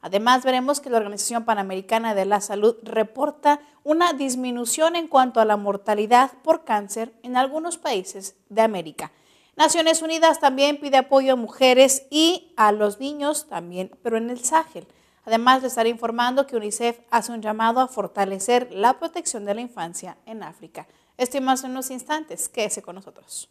Además, veremos que la Organización Panamericana de la Salud reporta una disminución en cuanto a la mortalidad por cáncer en algunos países de América. Naciones Unidas también pide apoyo a mujeres y a los niños también, pero en el Sahel. Además, le estaré informando que UNICEF hace un llamado a fortalecer la protección de la infancia en África. Esto y más en unos instantes. Quédese con nosotros.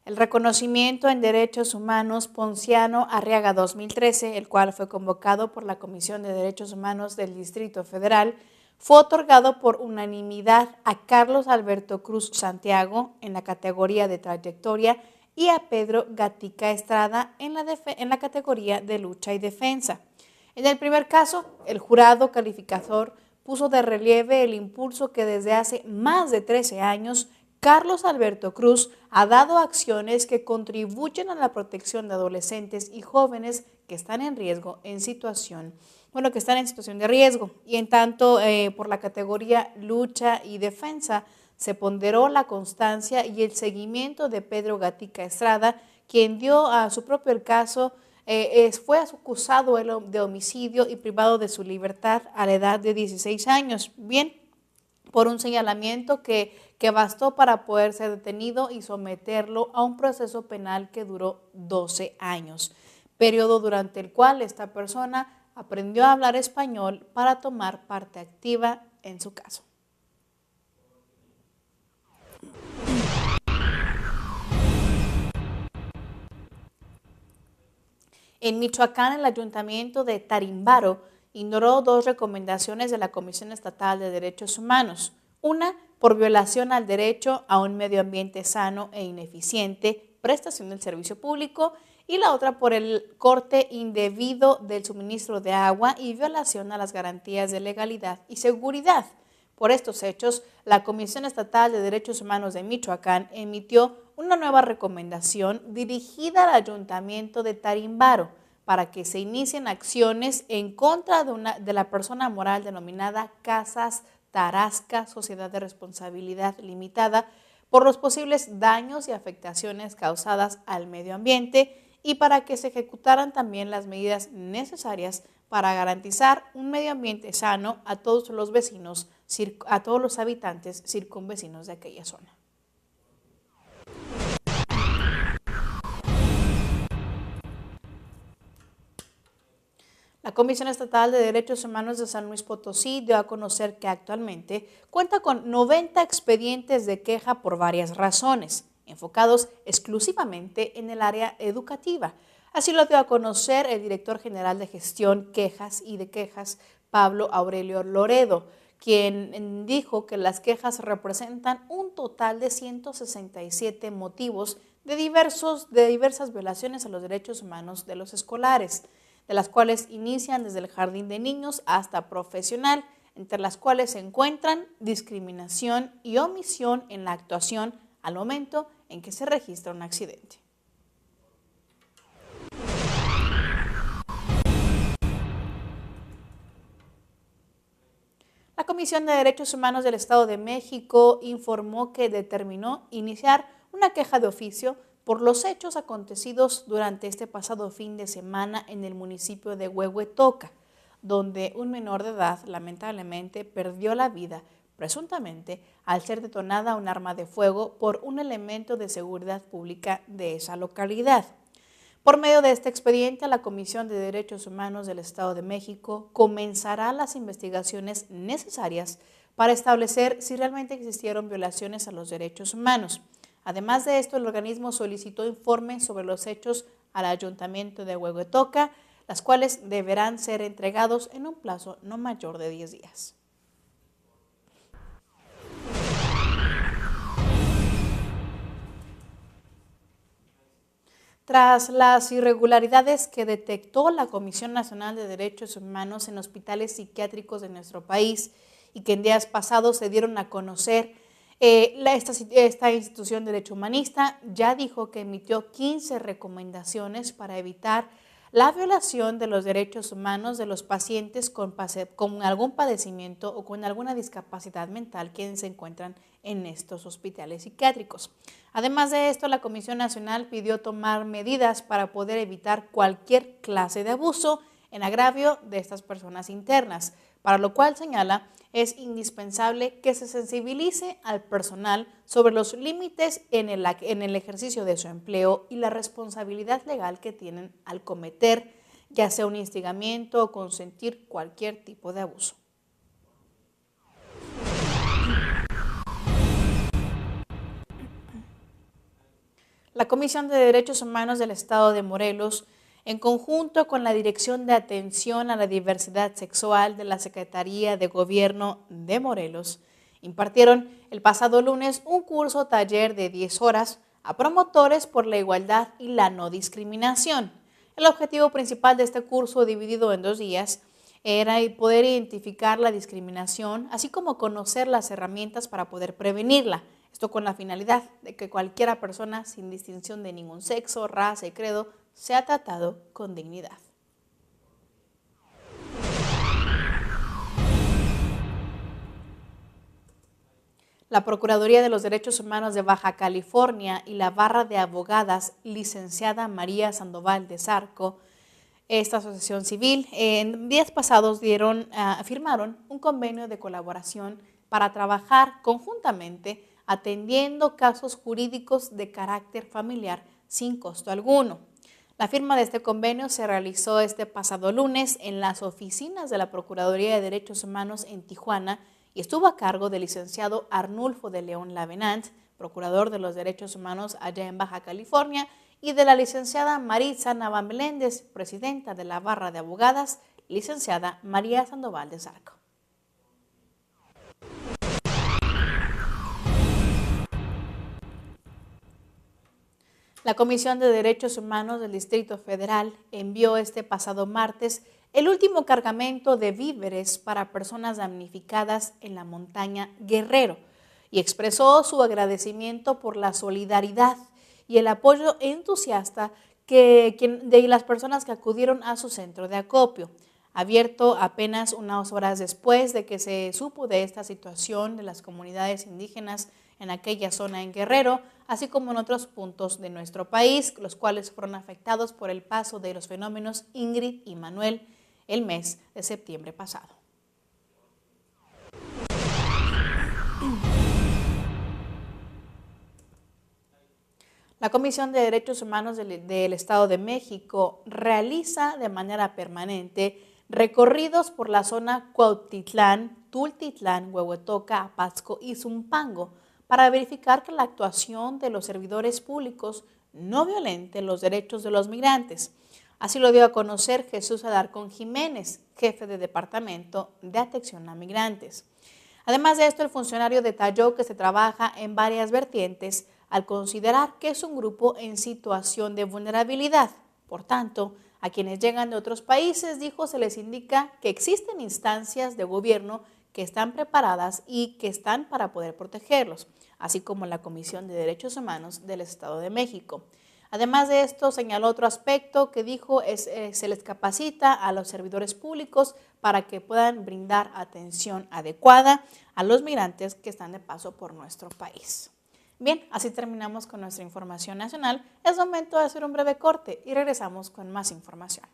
El reconocimiento en derechos humanos Ponciano Arriaga 2013, el cual fue convocado por la Comisión de Derechos Humanos del Distrito Federal, fue otorgado por unanimidad a Carlos Alberto Cruz Santiago en la categoría de trayectoria y a Pedro Gatica Estrada en la categoría de lucha y defensa. En el primer caso, el jurado calificador puso de relieve el impulso que desde hace más de 13 años Carlos Alberto Cruz ha dado acciones que contribuyen a la protección de adolescentes y jóvenes que están en riesgo, que están en situación de riesgo. Y en tanto, por la categoría lucha y defensa, se ponderó la constancia y el seguimiento de Pedro Gatica Estrada, quien dio a su propio caso, fue acusado de homicidio y privado de su libertad a la edad de 16 años. Bien, por un señalamiento que bastó para poder ser detenido y someterlo a un proceso penal que duró 12 años, periodo durante el cual esta persona aprendió a hablar español para tomar parte activa en su caso. En Michoacán, el ayuntamiento de Tarimbaro ignoró dos recomendaciones de la Comisión Estatal de Derechos Humanos. Una, por violación al derecho a un medio ambiente sano e ineficiente, prestación del servicio público, y la otra por el corte indebido del suministro de agua y violación a las garantías de legalidad y seguridad. Por estos hechos, la Comisión Estatal de Derechos Humanos de Michoacán emitió una nueva recomendación dirigida al Ayuntamiento de Tarimbaro para que se inicien acciones en contra de la persona moral denominada Casas Tarasca, Sociedad de Responsabilidad Limitada, por los posibles daños y afectaciones causadas al medio ambiente y para que se ejecutaran también las medidas necesarias para garantizar un medio ambiente sano a todos los vecinos, a todos los habitantes circunvecinos de aquella zona. La Comisión Estatal de Derechos Humanos de San Luis Potosí dio a conocer que actualmente cuenta con 90 expedientes de queja por varias razones, enfocados exclusivamente en el área educativa. Así lo dio a conocer el director general de Gestión, Quejas y de Quejas, Pablo Aurelio Loredo, quien dijo que las quejas representan un total de 167 motivos de diversas violaciones a los derechos humanos de los escolares, de las cuales inician desde el jardín de niños hasta profesional, entre las cuales se encuentran discriminación y omisión en la actuación al momento en que se registra un accidente. La Comisión de Derechos Humanos del Estado de México informó que determinó iniciar una queja de oficio por los hechos acontecidos durante este pasado fin de semana en el municipio de Huehuetoca, donde un menor de edad lamentablemente perdió la vida, presuntamente al ser detonada un arma de fuego por un elemento de seguridad pública de esa localidad. Por medio de este expediente, la Comisión de Derechos Humanos del Estado de México comenzará las investigaciones necesarias para establecer si realmente existieron violaciones a los derechos humanos. Además de esto, el organismo solicitó informes sobre los hechos al Ayuntamiento de Huehuetoca, las cuales deberán ser entregados en un plazo no mayor de 10 días. Tras las irregularidades que detectó la Comisión Nacional de Derechos Humanos en hospitales psiquiátricos de nuestro país y que en días pasados se dieron a conocer Esta institución de derecho humanista ya dijo que emitió 15 recomendaciones para evitar la violación de los derechos humanos de los pacientes con algún padecimiento o con alguna discapacidad mental que se encuentran en estos hospitales psiquiátricos. Además de esto, la Comisión Nacional pidió tomar medidas para poder evitar cualquier clase de abuso en agravio de estas personas internas, para lo cual señala es indispensable que se sensibilice al personal sobre los límites en el ejercicio de su empleo y la responsabilidad legal que tienen al cometer, ya sea un instigamiento o consentir cualquier tipo de abuso. La Comisión de Derechos Humanos del Estado de Morelos, en conjunto con la Dirección de Atención a la Diversidad Sexual de la Secretaría de Gobierno de Morelos, impartieron el pasado lunes un curso taller de 10 horas a promotores por la igualdad y la no discriminación. El objetivo principal de este curso, dividido en 2 días, era poder identificar la discriminación, así como conocer las herramientas para poder prevenirla. Esto con la finalidad de que cualquiera persona, sin distinción de ningún sexo, raza y credo, sea tratado con dignidad. La Procuraduría de los Derechos Humanos de Baja California y la Barra de Abogadas, licenciada María Sandoval de Zarco, esta asociación civil, en días pasados firmaron un convenio de colaboración para trabajar conjuntamente atendiendo casos jurídicos de carácter familiar sin costo alguno. La firma de este convenio se realizó este pasado lunes en las oficinas de la Procuraduría de Derechos Humanos en Tijuana y estuvo a cargo del licenciado Arnulfo de León Lavenant, procurador de los derechos humanos allá en Baja California, y de la licenciada Maritza Nava Meléndez, presidenta de la Barra de Abogadas, licenciada María Sandoval de Zarco. La Comisión de Derechos Humanos del Distrito Federal envió este pasado martes el último cargamento de víveres para personas damnificadas en la montaña Guerrero y expresó su agradecimiento por la solidaridad y el apoyo entusiasta de las personas que acudieron a su centro de acopio, abierto apenas unas horas después de que se supo de esta situación de las comunidades indígenas en aquella zona en Guerrero, así como en otros puntos de nuestro país, los cuales fueron afectados por el paso de los fenómenos Ingrid y Manuel el mes de septiembre pasado. La Comisión de Derechos Humanos del Estado de México realiza de manera permanente recorridos por la zona Cuautitlán, Tultitlán, Huehuetoca, Apatzco y Zumpango para verificar que la actuación de los servidores públicos no violente los derechos de los migrantes. Así lo dio a conocer Jesús Alarcón Jiménez, jefe de Departamento de Atención a Migrantes. Además de esto, el funcionario detalló que se trabaja en varias vertientes al considerar que es un grupo en situación de vulnerabilidad. Por tanto, a quienes llegan de otros países, dijo, se les indica que existen instancias de gobierno que están preparadas y que están para poder protegerlos, así como la Comisión de Derechos Humanos del Estado de México. Además de esto, señaló otro aspecto que dijo se les capacita a los servidores públicos para que puedan brindar atención adecuada a los migrantes que están de paso por nuestro país. Bien, así terminamos con nuestra información nacional. Es momento de hacer un breve corte y regresamos con más información.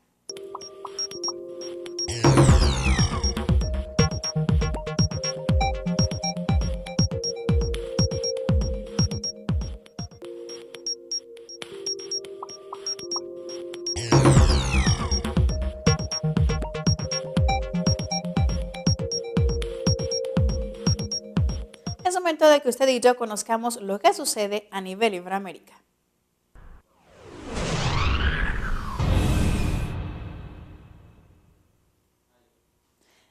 Es momento de que usted y yo conozcamos lo que sucede a nivel Iberoamérica.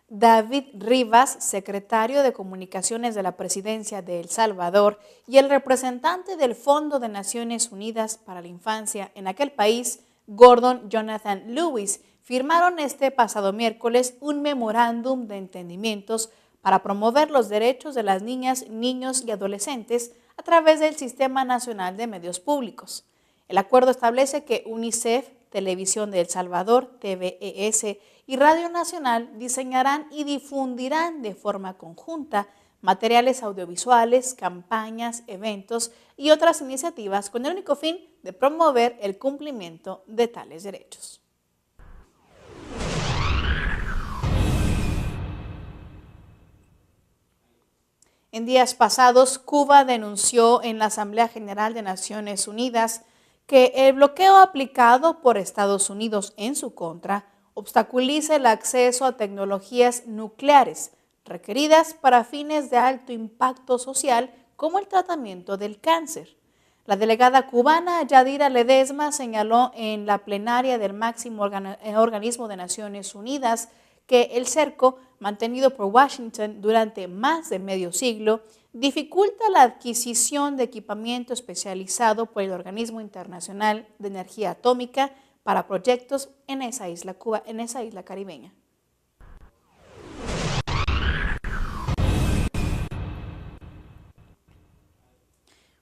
David Rivas, secretario de Comunicaciones de la Presidencia de El Salvador y el representante del Fondo de Naciones Unidas para la Infancia en aquel país, Gordon Jonathan Lewis, firmaron este pasado miércoles un memorándum de entendimientos para promover los derechos de las niñas, niños y adolescentes a través del Sistema Nacional de Medios Públicos. El acuerdo establece que UNICEF, Televisión de El Salvador, TVES y Radio Nacional diseñarán y difundirán de forma conjunta materiales audiovisuales, campañas, eventos y otras iniciativas con el único fin de promover el cumplimiento de tales derechos. En días pasados, Cuba denunció en la Asamblea General de Naciones Unidas que el bloqueo aplicado por Estados Unidos en su contra obstaculiza el acceso a tecnologías nucleares requeridas para fines de alto impacto social como el tratamiento del cáncer. La delegada cubana Yadira Ledesma señaló en la plenaria del máximo organismo de Naciones Unidas que el cerco mantenido por Washington durante más de medio siglo dificulta la adquisición de equipamiento especializado por el Organismo Internacional de Energía Atómica para proyectos en esa isla caribeña.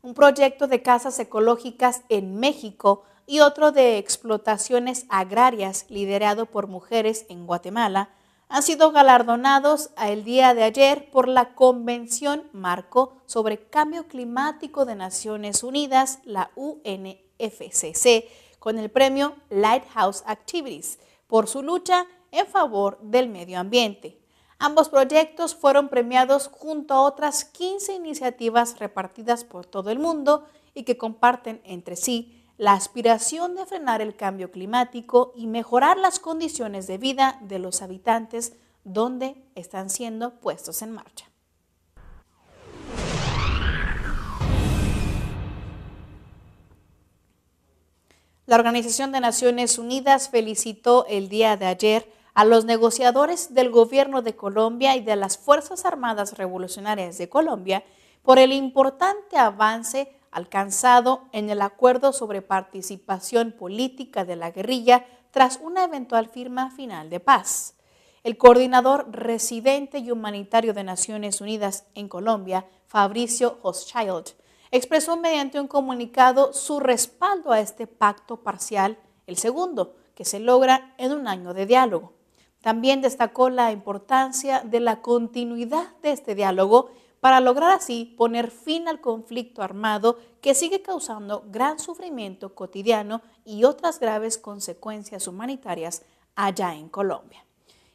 Un proyecto de casas ecológicas en México y otro de explotaciones agrarias liderado por mujeres en Guatemala han sido galardonados el día de ayer por la Convención Marco sobre Cambio Climático de Naciones Unidas, la UNFCCC, con el premio Lighthouse Activities por su lucha en favor del medio ambiente. Ambos proyectos fueron premiados junto a otras 15 iniciativas repartidas por todo el mundo y que comparten entre sí la aspiración de frenar el cambio climático y mejorar las condiciones de vida de los habitantes donde están siendo puestos en marcha. La Organización de Naciones Unidas felicitó el día de ayer a los negociadores del gobierno de Colombia y de las Fuerzas Armadas Revolucionarias de Colombia por el importante avance alcanzado en el acuerdo sobre participación política de la guerrilla tras una eventual firma final de paz. El coordinador residente y humanitario de Naciones Unidas en Colombia, Fabricio Hochschild, expresó mediante un comunicado su respaldo a este pacto parcial, el segundo, que se logra en un año de diálogo. También destacó la importancia de la continuidad de este diálogo para lograr así poner fin al conflicto armado que sigue causando gran sufrimiento cotidiano y otras graves consecuencias humanitarias allá en Colombia.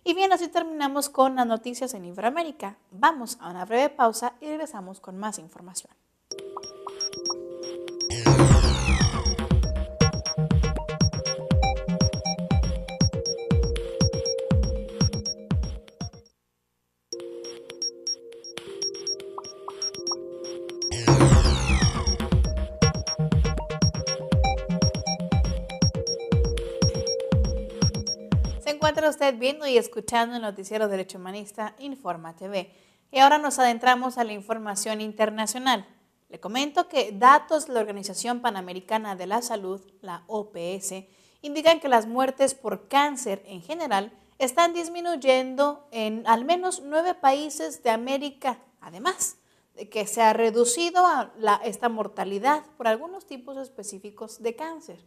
Y bien, así terminamos con las noticias en Iberoamérica. Vamos a una breve pausa y regresamos con más información. Se encuentra usted viendo y escuchando el noticiero Derecho Humanista Informa TV. Y ahora nos adentramos a la información internacional. Le comento que datos de la Organización Panamericana de la Salud, la OPS, indican que las muertes por cáncer en general están disminuyendo en al menos 9 países de América, además de que se ha reducido esta mortalidad por algunos tipos específicos de cáncer.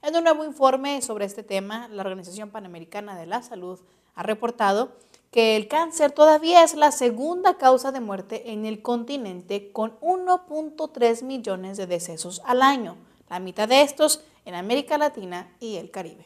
En un nuevo informe sobre este tema, la Organización Panamericana de la Salud ha reportado que el cáncer todavía es la segunda causa de muerte en el continente, con 1.3 millones de decesos al año, la mitad de estos en América Latina y el Caribe.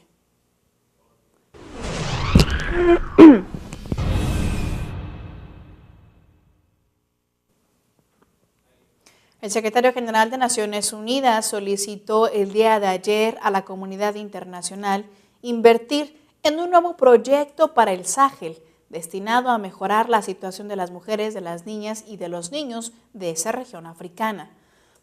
El secretario general de Naciones Unidas solicitó el día de ayer a la comunidad internacional invertir en un nuevo proyecto para el Sahel, destinado a mejorar la situación de las mujeres, de las niñas y de los niños de esa región africana.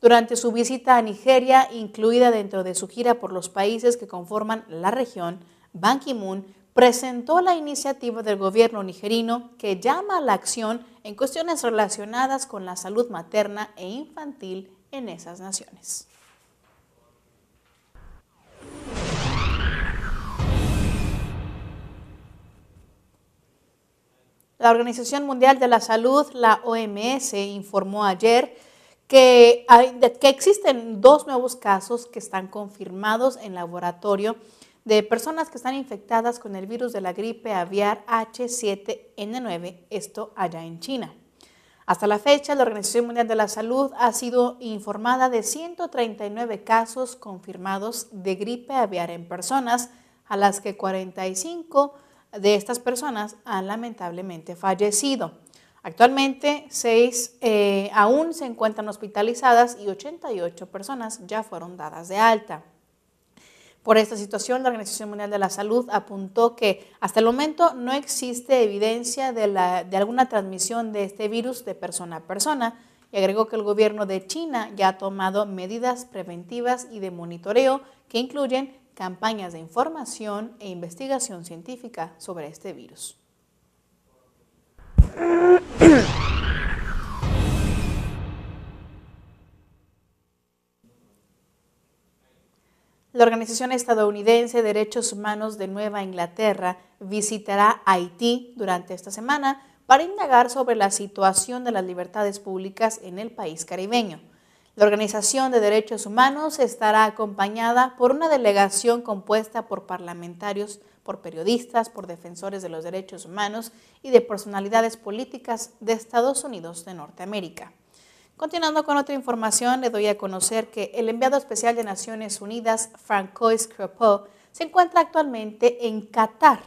Durante su visita a Nigeria, incluida dentro de su gira por los países que conforman la región, Ban Ki-moon presentó la iniciativa del gobierno nigerino que llama a la acción en cuestiones relacionadas con la salud materna e infantil en esas naciones. La Organización Mundial de la Salud, la OMS, informó ayer que existen 2 nuevos casos que están confirmados en laboratorio de personas que están infectadas con el virus de la gripe aviar H7N9, esto allá en China. Hasta la fecha, la Organización Mundial de la Salud ha sido informada de 139 casos confirmados de gripe aviar en personas, a las que 45 de estas personas han lamentablemente fallecido. Actualmente 6 aún se encuentran hospitalizadas y 88 personas ya fueron dadas de alta. Por esta situación, la Organización Mundial de la Salud apuntó que hasta el momento no existe evidencia de alguna transmisión de este virus de persona a persona, y agregó que el gobierno de China ya ha tomado medidas preventivas y de monitoreo que incluyen campañas de información e investigación científica sobre este virus. La Organización Estadounidense de Derechos Humanos de Nueva Inglaterra visitará Haití durante esta semana para indagar sobre la situación de las libertades públicas en el país caribeño. La Organización de Derechos Humanos estará acompañada por una delegación compuesta por parlamentarios, por periodistas, por defensores de los derechos humanos y de personalidades políticas de Estados Unidos de Norteamérica. Continuando con otra información, le doy a conocer que el enviado especial de Naciones Unidas, Francois Crepeau, se encuentra actualmente en Qatar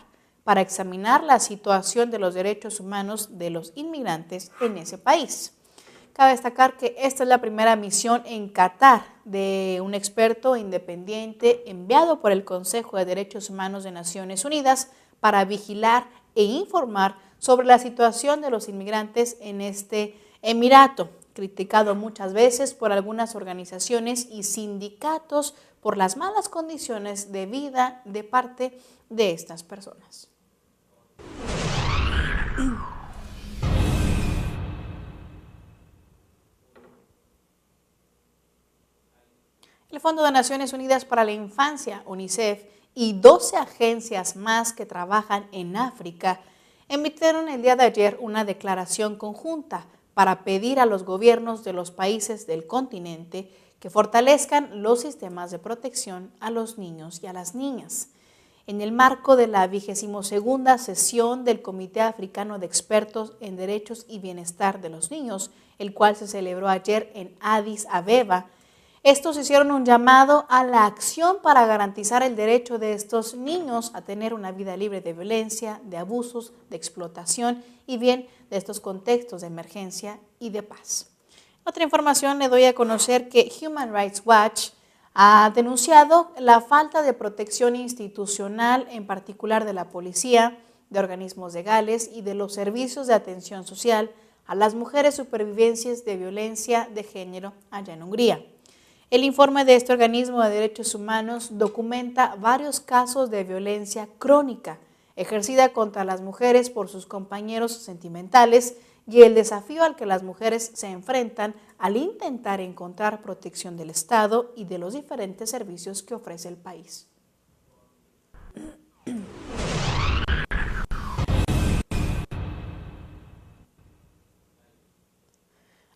para examinar la situación de los derechos humanos de los inmigrantes en ese país. Cabe destacar que esta es la primera misión en Qatar de un experto independiente enviado por el Consejo de Derechos Humanos de Naciones Unidas para vigilar e informar sobre la situación de los inmigrantes en este emirato, criticado muchas veces por algunas organizaciones y sindicatos por las malas condiciones de vida de parte de estas personas. El Fondo de Naciones Unidas para la Infancia, UNICEF, y 12 agencias más que trabajan en África emitieron el día de ayer una declaración conjunta para pedir a los gobiernos de los países del continente que fortalezcan los sistemas de protección a los niños y a las niñas. En el marco de la 22ª sesión del Comité Africano de Expertos en Derechos y Bienestar de los Niños, el cual se celebró ayer en Addis Abeba, estos hicieron un llamado a la acción para garantizar el derecho de estos niños a tener una vida libre de violencia, de abusos, de explotación y bien de estos contextos de emergencia y de paz. Otra información, le doy a conocer que Human Rights Watch ha denunciado la falta de protección institucional, en particular de la policía, de organismos legales y de los servicios de atención social a las mujeres supervivientes de violencia de género allá en Hungría. El informe de este organismo de derechos humanos documenta varios casos de violencia crónica ejercida contra las mujeres por sus compañeros sentimentales y el desafío al que las mujeres se enfrentan al intentar encontrar protección del Estado y de los diferentes servicios que ofrece el país.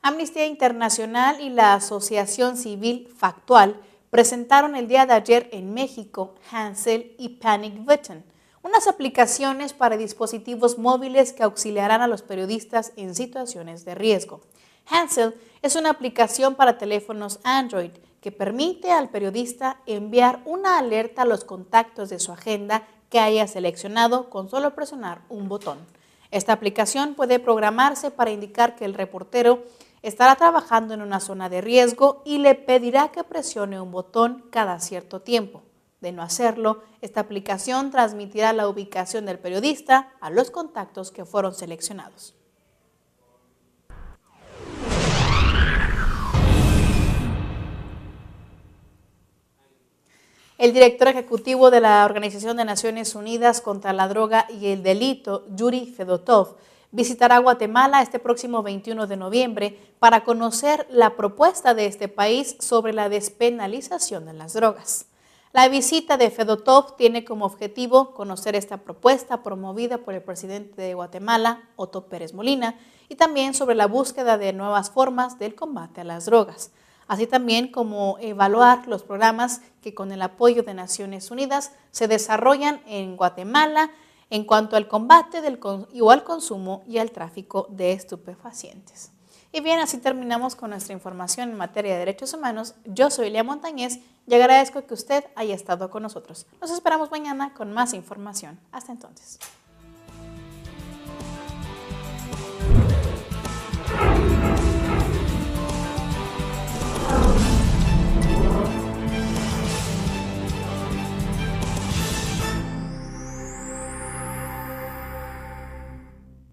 Amnistía Internacional y la Asociación Civil Factual presentaron el día de ayer en México Hansel y Panic Button, unas aplicaciones para dispositivos móviles que auxiliarán a los periodistas en situaciones de riesgo. Hansel es una aplicación para teléfonos Android que permite al periodista enviar una alerta a los contactos de su agenda que haya seleccionado con solo presionar un botón. Esta aplicación puede programarse para indicar que el reportero estará trabajando en una zona de riesgo y le pedirá que presione un botón cada cierto tiempo. De no hacerlo, esta aplicación transmitirá la ubicación del periodista a los contactos que fueron seleccionados. El director ejecutivo de la Organización de Naciones Unidas contra la Droga y el Delito, Yuri Fedotov, visitará Guatemala este próximo 21 de noviembre para conocer la propuesta de este país sobre la despenalización de las drogas. La visita de Fedotov tiene como objetivo conocer esta propuesta promovida por el presidente de Guatemala, Otto Pérez Molina, y también sobre la búsqueda de nuevas formas del combate a las drogas, así también como evaluar los programas que con el apoyo de Naciones Unidas se desarrollan en Guatemala en cuanto al combate al consumo y al tráfico de estupefacientes. Y bien, así terminamos con nuestra información en materia de derechos humanos. Yo soy Lea Montañez y agradezco que usted haya estado con nosotros. Nos esperamos mañana con más información. Hasta entonces.